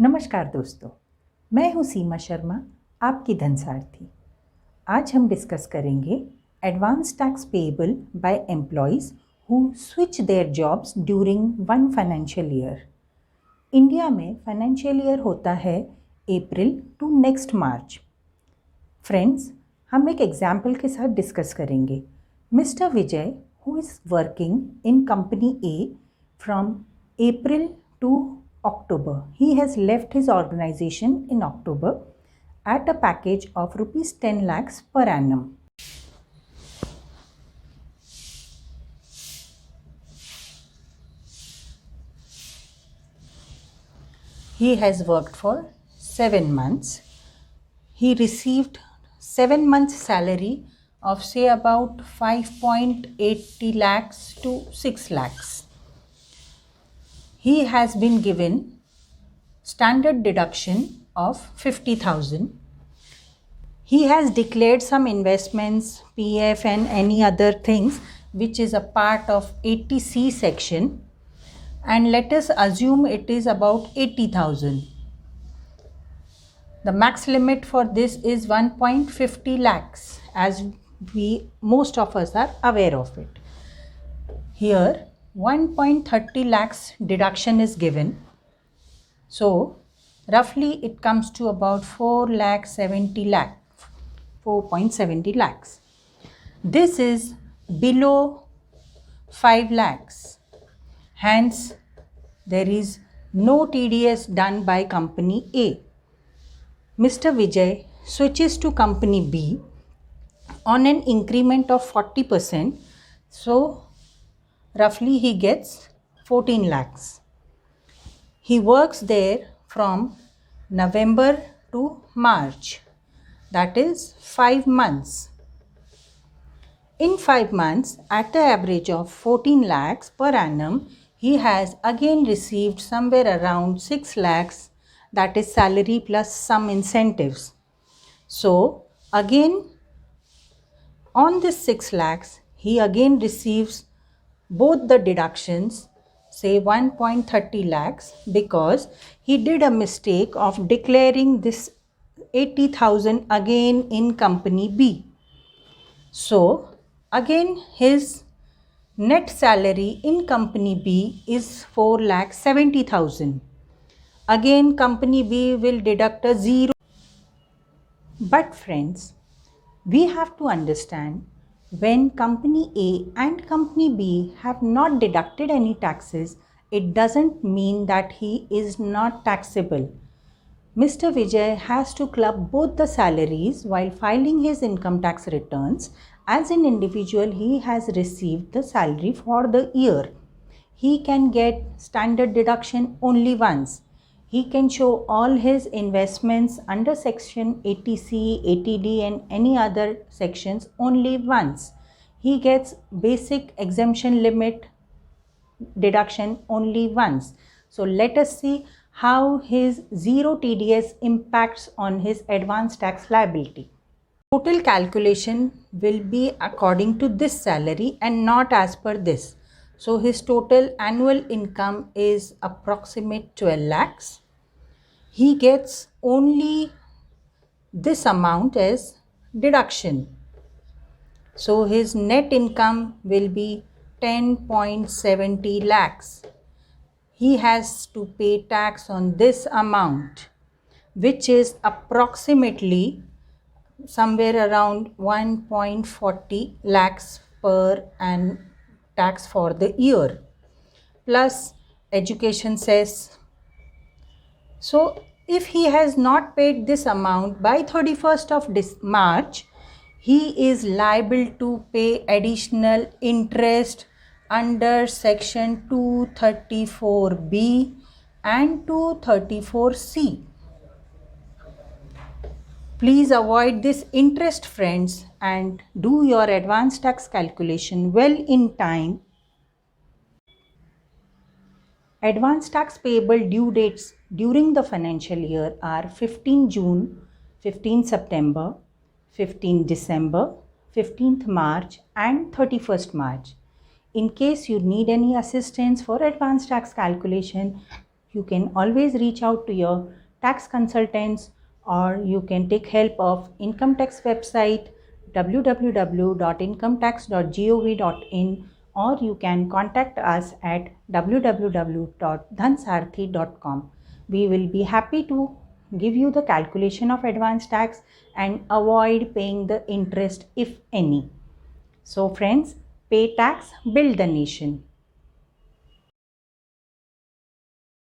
नमस्कार दोस्तों, मैं हूँ सीमा शर्मा, आपकी धनसारथी। आज हम डिस्कस करेंगे advance tax payable by employees who switch their jobs during one financial year. India में फाइनेंशियल ईयर होता है April to next March. Friends, हम एक एग्जाम्पल के साथ डिस्कस करेंगे। Mister Vijay who is working in company A from April to October. He has left his organization in October at a package of rupees 10 lakhs per annum. He has worked for 7 months. He received 7 months salary of say about 5.80 lakhs to 6 lakhs. He has been given standard deduction of 50,000. He has declared some investments, PF and any other things which is a part of 80C section, and let us assume it is about 80,000. The max limit for this is 1.50 lakhs as most of us are aware of it. Here 1.30 lakhs deduction is given. So roughly it comes to about 4.70 lakhs. This is below 5 lakhs. Hence there is no TDS done by company A. Mr. Vijay switches to company B on an increment of 40%. So roughly he gets 14 lakhs. He works there from November to March, that is 5 months. In 5 months, at the average of 14 lakhs per annum, he has again received somewhere around 6 lakhs, that is salary plus some incentives. So again on this 6 lakhs, he again receives both the deductions, say 1.30 lakhs, because he did a mistake of declaring this 80,000 again in company B. So again his net salary in company B is 4,70,000. Again company B will deduct a zero. But friends, we have to understand, when company A and company B have not deducted any taxes, it doesn't mean that he is not taxable. Mr. Vijay has to club both the salaries while filing his income tax returns. As an individual, he has received the salary for the year. He can get standard deduction only once. He can show all his investments under section 80C, 80D and any other sections only once. He gets basic exemption limit deduction only once. So let us see how his zero TDS impacts on his advance tax liability. Total calculation will be according to this salary and not as per this. So his total annual income is approximate 12 lakhs. He gets only this amount as deduction. So his net income will be 10.70 lakhs. He has to pay tax on this amount, which is approximately somewhere around 1.40 lakhs per annum tax for the year, plus education cess. So if he has not paid this amount by 31st of March, he is liable to pay additional interest under section 234B and 234C. Please avoid this interest, friends, and do your advance tax calculation well in time. Advance tax payable due dates during the financial year are 15 June, 15 September, 15 December, 15th March and 31st March. In case you need any assistance for advance tax calculation, you can always reach out to your tax consultants, or you can take help of income tax website www.incometax.gov.in, or you can contact us at www.dhansarathi.com. We will be happy to give you the calculation of advance tax and avoid paying the interest if any. So friends, pay tax, build the nation.